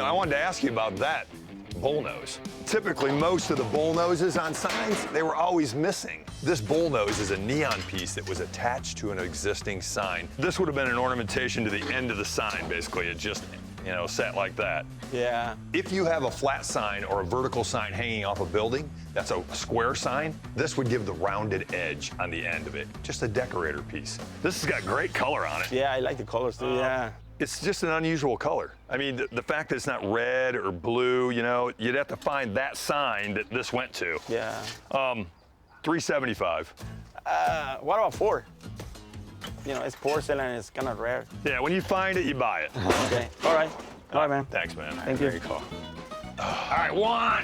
I wanted to ask you about that bullnose. Typically, most of the bullnoses on signs, they were always missing. This bullnose is a neon piece that was attached to an existing sign. This would have been an ornamentation to the end of the sign, basically. It just, sat like that. Yeah. If you have a flat sign or a vertical sign hanging off a building, that's a square sign, this would give the rounded edge on the end of it. Just a decorator piece. This has got great color on it. Yeah, I like the colors too, yeah. It's just an unusual color. I mean, the fact that it's not red or blue, you'd have to find that sign that this went to. Yeah. $375. What about 4? It's porcelain, it's kind of rare. Yeah, when you find it, you buy it. Okay, all right. All right, man. Thanks, man. Thank you. Very cool. All right, 1.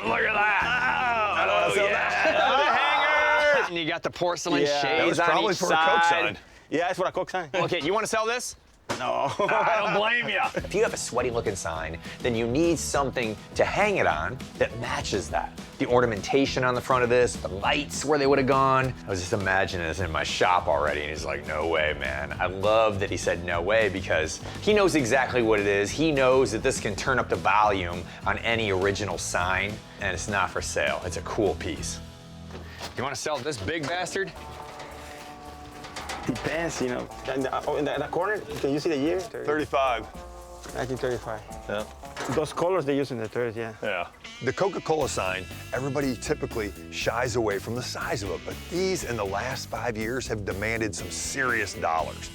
Look at that. Oh, yeah. The hanger! And you got the porcelain Yeah. shades That was on probably each for a Coke side. sign. Yeah, it's for a Coke sign. Okay, you want to sell this? No. I don't blame you. If you have a sweaty looking sign, then you need something to hang it on that matches that. The ornamentation on the front of this, the lights where they would have gone. I was just imagining this in my shop already, and he's like, no way, man. I love that he said no way because he knows exactly what it is. He knows that this can turn up the volume on any original sign, and it's not for sale. It's a cool piece. You want to sell this big bastard? Depends, in the corner, can you see the year? 35. 1935. Yeah. Those colors they use in the 30s, yeah. Yeah. The Coca-Cola sign, everybody typically shies away from the size of it, but these in the last 5 years have demanded some serious dollars.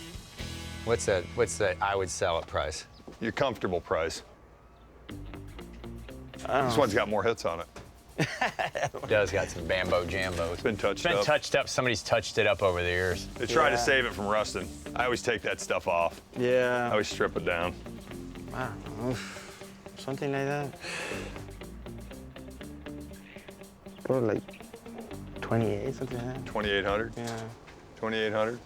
What's the I would sell it price? Your comfortable price. I don't This know. one's got more hits on it. It does got some bambo jambos. It's been touched It's been up. touched up. Somebody's touched it up over the years. They try to Yeah. save it from rusting. I always take that stuff off. I Yeah. always strip it down. I don't know. Something like that. Probably like 28, something like that. 2,800? Yeah. 2,800?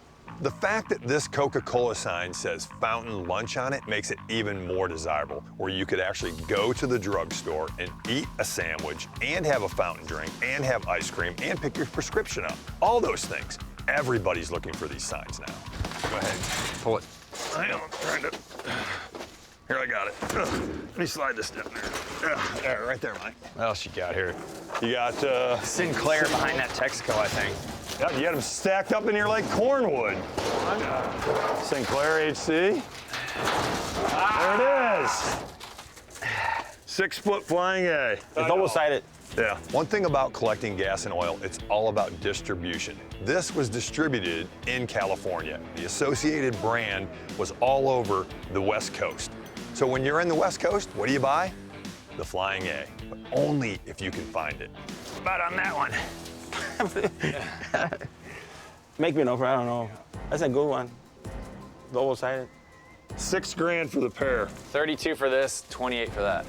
The fact that this Coca-Cola sign says Fountain Lunch on it makes it even more desirable, where you could actually go to the drugstore and eat a sandwich and have a fountain drink and have ice cream and pick your prescription up. All those things. Everybody's looking for these signs now. Go ahead. Pull it. I know, I'm trying to. Here, I got it. Let me slide this down there. There, right there, Mike. What else you got here? You got, Sinclair behind that Texaco, I think. yeah, you got them stacked up in here like cornwood. Sinclair HC. There it is. 6-foot Flying A. It's double-sided. Yeah. One thing about collecting gas and oil, it's all about distribution. This was distributed in California. The Associated brand was all over the West Coast. So when you're in the West Coast, what do you buy? The Flying A, but only if you can find it. About on that one. Make me an offer, I don't know. That's a good one. Double-sided. $6 grand for the pair. 32 for this, 28 for that.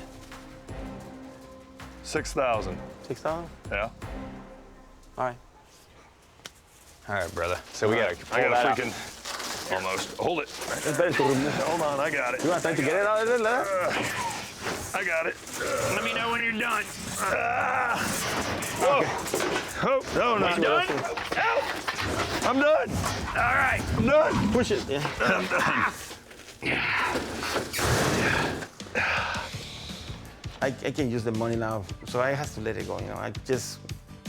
6,000. 6,000? Yeah. All right. All right, brother. So we gotta I pull got that a out. freaking almost. Hold it. It's better to remove. Hold on, I got it. You want time to get it out of there? I got it. Let me know when you're done. Whoa. Oh, no, not done. Oh, I'm done. All right, I'm done. Push it, yeah. I'm done. I can use the money now, so I have to let it go, I just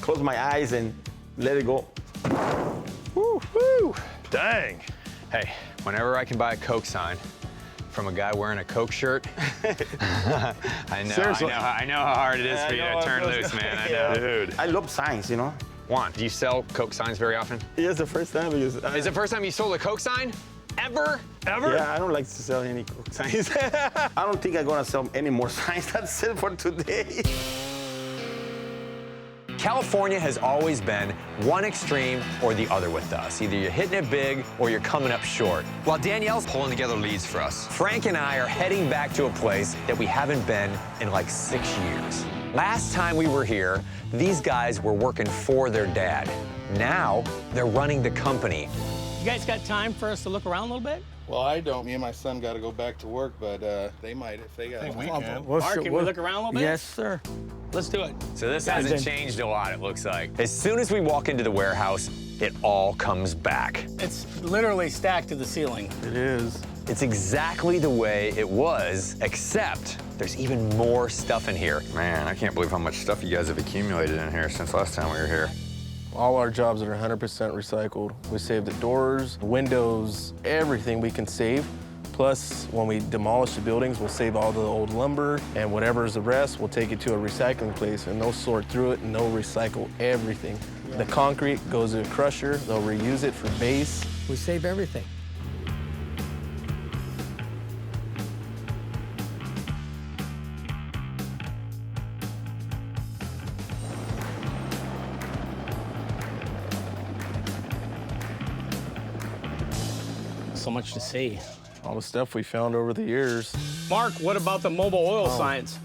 close my eyes and let it go. Woo, woo. Dang. Hey, whenever I can buy a Coke sign from a guy wearing a Coke shirt, I know, Seriously. I know how hard it is for you I know to turn how it loose, feels. man. I know. Dude. I love signs, Juan, do you sell Coke signs very often? Yes, the first time because Is it the first time you sold a Coke sign? Ever? Ever? yeah, I don't like to sell any Coke signs. I don't think I'm gonna sell any more signs. That's it for today. California has always been one extreme or the other with us. Either you're hitting it big or you're coming up short. While Danielle's pulling together leads for us, Frank and I are heading back to a place that we haven't been in like 6 years. Last time we were here, these guys were working for their dad. Now, they're running the company. You guys got time for us to look around a little bit? Well, I don't. Me and my son got to go back to work, but they might if they got. Mark, can we look around a little bit? Yes, sir. Let's do it. So this hasn't changed a lot, it looks like. As soon as we walk into the warehouse, it all comes back. It's literally stacked to the ceiling. It is. It's exactly the way it was, except there's even more stuff in here. Man, I can't believe how much stuff you guys have accumulated in here since last time we were here. All our jobs are 100% recycled. We save the doors, windows, everything we can save. Plus, when we demolish the buildings, we'll save all the old lumber, and whatever is the rest, we'll take it to a recycling place, and they'll sort through it, and they'll recycle everything. The concrete goes to a crusher, they'll reuse it for base. We save everything. So much to see. All the stuff we found over the years. Mark, what about the mobile oil signs?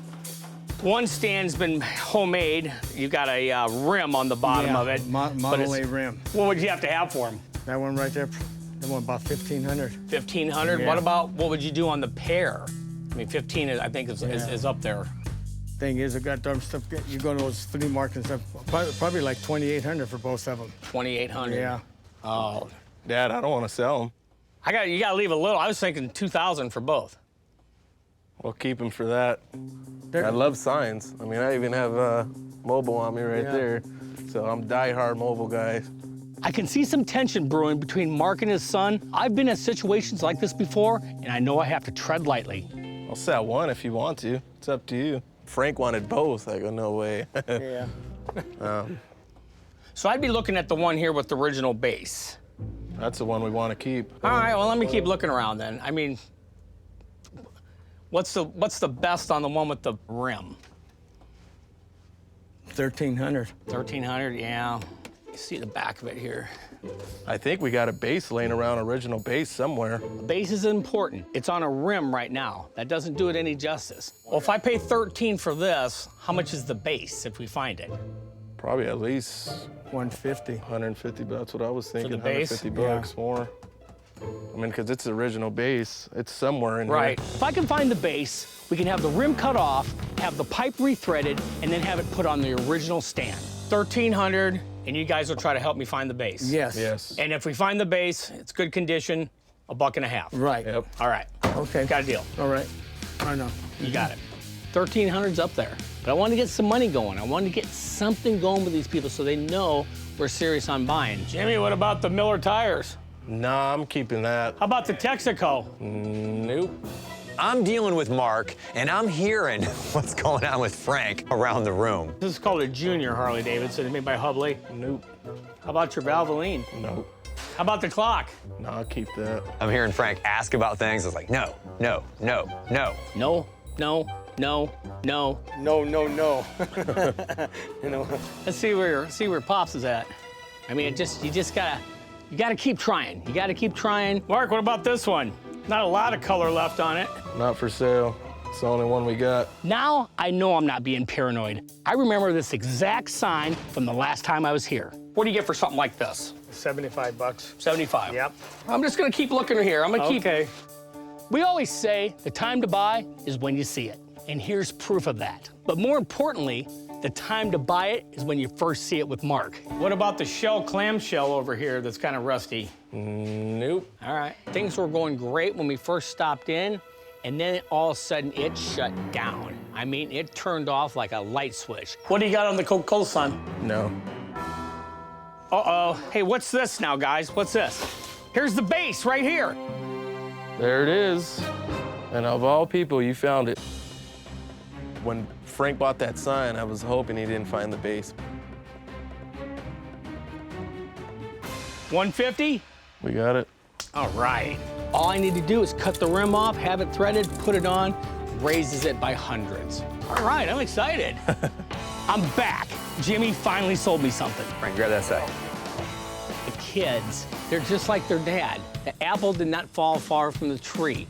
One stand's been homemade. You got a rim on the bottom of it. but Model it's- A rim. What would you have to have for them? That one right there, that one about 1,500. 1,500. Yeah. What about what would you do on the pair? I mean, 15 is, I think is up there. Thing is, I got dumb stuff. You go to those flea markets, probably like 2,800 for both of them. 2,800. Yeah. Oh, Dad, I don't want to sell them. you got to leave a little. I was thinking 2,000 for both. We'll keep them for that. I love signs. I mean, I even have mobile on me right there. So I'm die-hard mobile guy. I can see some tension brewing between Mark and his son. I've been in situations like this before, and I know I have to tread lightly. I'll sell one if you want to. It's up to you. Frank wanted both. I go, no way. Yeah. So I'd be looking at the one here with the original base. That's the one we want to keep. All right, well, let me keep looking around then. I mean, what's the best on the one with the rim? 1,300. 1,300, yeah. You see the back of it here. I think we got a base laying around, original base somewhere. The base is important. It's on a rim right now. That doesn't do it any justice. Well, if I pay 13 for this, how much is the base if we find it? Probably at least 150. 150, but that's what I was thinking. the base? 150 bucks more. I mean, because it's the original base. It's somewhere in Right. here. If I can find the base, we can have the rim cut off, have the pipe rethreaded, and then have it put on the original stand. 1,300, and you guys will try to help me find the base. Yes. Yes. And if we find the base, it's good condition, $1.50. Right. Yep. All right. Okay. Got a deal. All right. I know. You got it. 1,300's up there. But I want to get some money going. I want to get something going with these people so they know we're serious on buying. Jimmy, what about the Miller tires? Nah, I'm keeping that. How about the Texaco? Nope. I'm dealing with Mark, and I'm hearing what's going on with Frank around the room. This is called a junior Harley Davidson, made by Hubley. Nope. How about your Valvoline? Nope. How about the clock? Nah, I'll keep that. I'm hearing Frank ask about things. It's like, no, no, no, no. No, no, no, no. No, no, no. You know. Let's see where Pops is at. I mean, you just gotta keep trying. You gotta keep trying. Mark, what about this one? Not a lot of color left on it. Not for sale. It's the only one we got. Now I know I'm not being paranoid. I remember this exact sign from the last time I was here. What do you get for something like this? 75 bucks. 75. Yep. I'm just gonna keep looking here. I'm gonna keep. Okay. We always say the time to buy is when you see it. And here's proof of that. But more importantly, the time to buy it is when you first see it with Mark. What about the shell clamshell over here that's kind of rusty? Nope. All right. Things were going great when we first stopped in, and then all of a sudden it shut down. I mean, it turned off like a light switch. What do you got on the Coca-Cola, son? No. Uh-oh. Hey, what's this now, guys? What's this? Here's the base right here. There it is. And of all people, you found it. When Frank bought that sign, I was hoping he didn't find the base. 150? We got it. All right. All I need to do is cut the rim off, have it threaded, put it on, raises it by hundreds. All right, I'm excited. I'm back. Jimmy finally sold me something. Frank, grab that side. The kids, they're just like their dad. The apple did not fall far from the tree.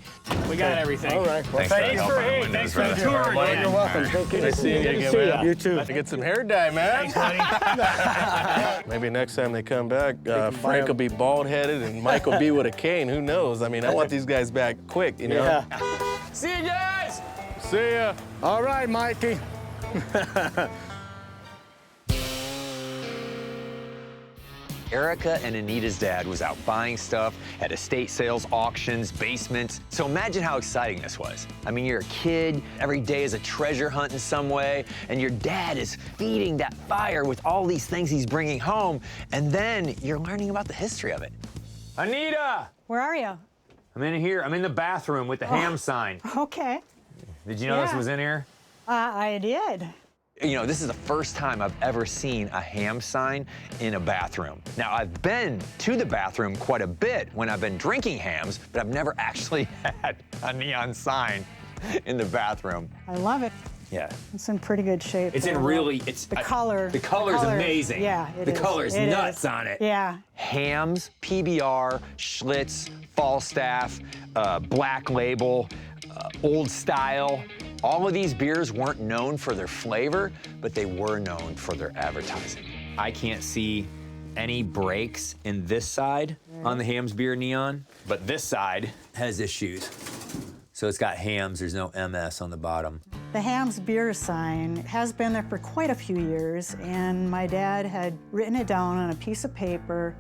We got everything. All right. Well, Thanks for Thanks helping for on the the windows, tour brother. again. You're welcome. Thank you. Nice seeing you Good to again, see man. ya. You too. I get some hair dye, man. Thanks, buddy. Maybe next time they come back, buy Frank will them. be bald-headed and Mike will be with a cane. Who knows? I mean, I want these guys back quick, you know? Yeah. See you guys. See ya. All right, Mikey. Erica and Anita's dad was out buying stuff at estate sales, auctions, basements. So imagine how exciting this was. I mean, you're a kid, every day is a treasure hunt in some way, and your dad is feeding that fire with all these things he's bringing home, and then you're learning about the history of it. Anita! Where are you? I'm in here. I'm in the bathroom with the ham sign. Okay. Did you know this Yeah. was in here? I did. You know, this is the first time I've ever seen a ham sign in a bathroom. Now, I've been to the bathroom quite a bit when I've been drinking hams, but I've never actually had a neon sign in the bathroom. I love it. Yeah. It's in pretty good shape. It's in though. really, it's... The color. The color's amazing. Yeah, it is. The color's It nuts is. on it. Yeah. Hams, PBR, Schlitz, Falstaff, Black Label, Old Style. All of these beers weren't known for their flavor, but they were known for their advertising. I can't see any breaks in this side on the Hams Beer Neon, but this side has issues. So it's got Hams, there's no MS on the bottom. The Hams beer sign has been there for quite a few years, and my dad had written it down on a piece of paper,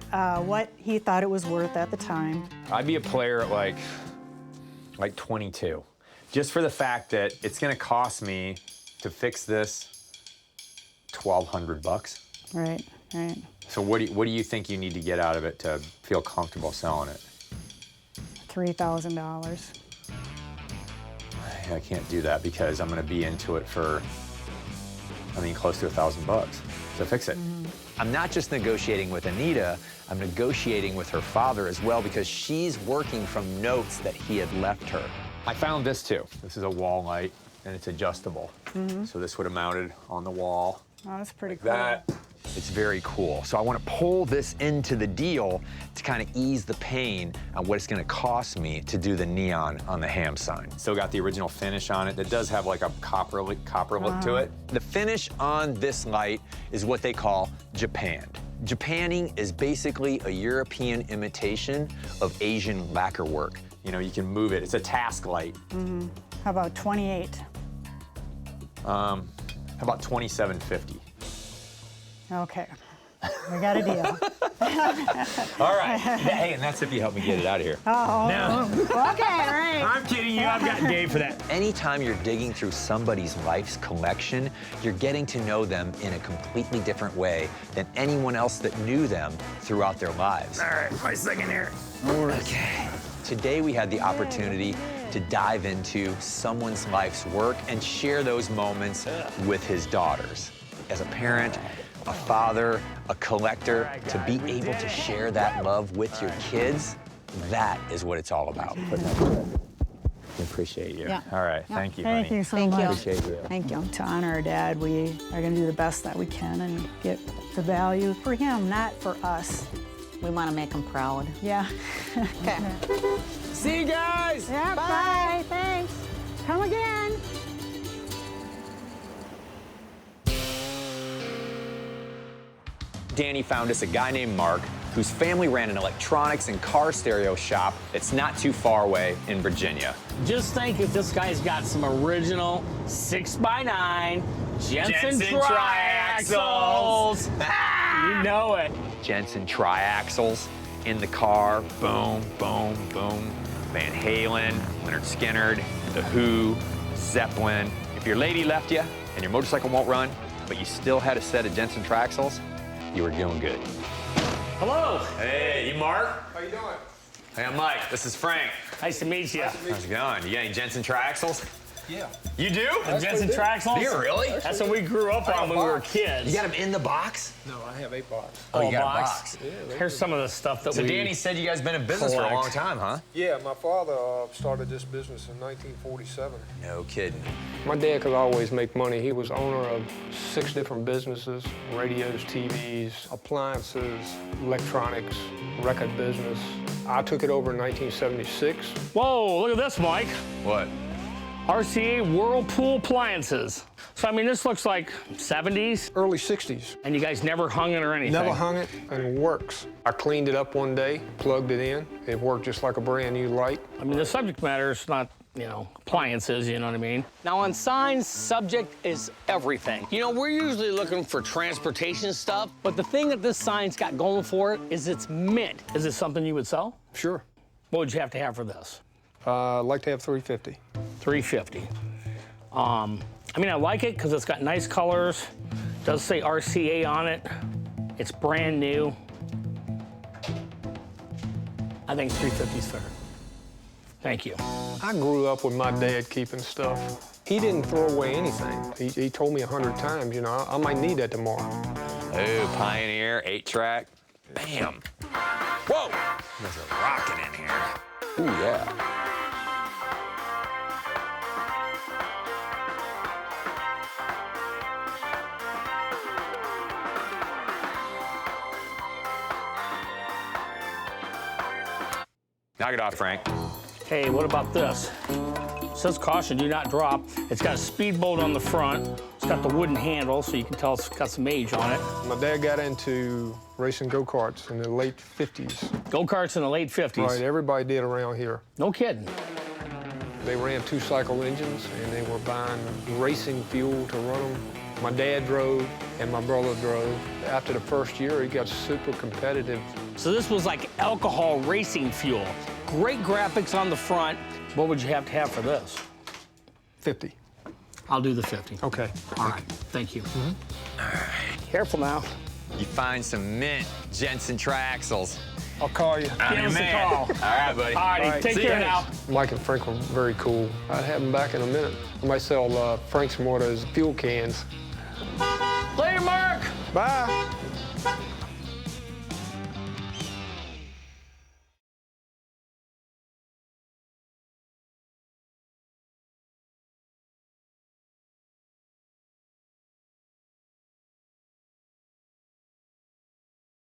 what he thought it was worth at the time. I'd be a player at like 22. Just for the fact that it's gonna cost me to fix this $1,200. Right, right. So what do you think you need to get out of it to feel comfortable selling it? $3,000. I can't do that because I'm gonna be into it for, close to $1,000 to fix it. I'm not just negotiating with Anita, I'm negotiating with her father as well because she's working from notes that he had left her. I found this too. This is a wall light and it's adjustable. So this would have mounted on the wall. Oh, that's pretty cool. That, it's very cool. So I want to pull this into the deal to kind of ease the pain on what it's going to cost me to do the neon on the ham sign. Still got the original finish on it that does have like a copper look to it. The finish on this light is what they call japanned. Japanning is basically a European imitation of Asian lacquer work. You know, you can move it. It's a task light. How about 28? How about $2,750? Okay, we got a deal. All right. Hey, and that's if you help me get it out of here. Okay, right. I'm kidding you. I've got Dave for that. Anytime you're digging through somebody's life's collection, you're getting to know them in a completely different way than anyone else that knew them throughout their lives. All right, my second here. Okay. Today we had the opportunity to dive into someone's life's work and share those moments with his daughters. As a parent, a father, a collector, to be able to share that love with your kids, that is what it's all about. We appreciate you. Yeah. All right, thank you, Thank honey. you so Thank you. much. Appreciate you. Thank you. To honor our dad, we are going to do the best that we can and get the value for him, not for us. We want to make them proud. Yeah. Okay. See you guys! Yeah, bye. Thanks. Come again. Danny found us a guy named Mark whose family ran an electronics and car stereo shop that's not too far away in Virginia. Just think if this guy's got some original 6x9 Jensen triaxles. You know it. Jensen triaxles in the car, boom, boom, boom. Van Halen, Lynyrd Skynyrd, The Who, Zeppelin. If your lady left you and your motorcycle won't run, but you still had a set of Jensen triaxles, you were doing good. Hello. Hey, you Mark? How you doing? Hey, I'm Mike. This is Frank. Nice to meet you. How's it going? You got any Jensen triaxles? Yeah. You do? The Jensen triaxles? Do you really? That's what we grew up on when we were kids. You got them in the box? No, I have 8 box. Oh, you got a box. box. Here's some of the stuff that So we Danny said you guys been in business for a long collect. time, huh? Yeah, my father started this business in 1947. No kidding. My dad could always make money. He was owner of 6 different businesses: radios, TVs, appliances, electronics, record business. I took it over in 1976. Whoa, look at this, Mike. What? RCA Whirlpool Appliances. So, I mean, this looks like 70s, Early 60s. and you guys never hung it or anything. Never hung it, and it works. I cleaned it up one day, plugged it in. It worked just like a brand new light. I mean, the subject matter is not appliances, you know what I mean? Now on signs, subject is everything. We're usually looking for transportation stuff, but the thing that this sign's got going for it is it's mint. Is this something you would sell? Sure. What would you have to have for this? I'd like to have 350. 350. I like it because it's got nice colors. It does say RCA on it. It's brand new. I think 350 is fair. Thank you. I grew up with my dad keeping stuff. He didn't throw away anything. He told me 100 times, I might need that tomorrow. Ooh, Pioneer, 8-track. Bam. Whoa! There's a rocket in here. Ooh, yeah. Knock it off, Frank. Hey, what about this? It says caution, do not drop. It's got a speedboat on the front. It's got the wooden handle, so you can tell it's got some age on it. My dad got into racing go-karts in the late 50s. Go-karts in the late 50s? Right, everybody did around here. No kidding. They ran 2-cycle engines, and they were buying racing fuel to run them. My dad drove, and my brother drove. After the first year, he got super competitive. So this was like alcohol racing fuel. Great graphics on the front. What would you have to have for this? 50. I'll do the 50. Okay. All right, thank you. All right. Careful now. You find some mint Jensen Traxels. I'll call you. Give us a call. All right, buddy. All right, take care now. Mike and Frank were very cool. I'd have them back in a minute. I might sell Frank some more of those fuel cans. Later, Mark. Bye.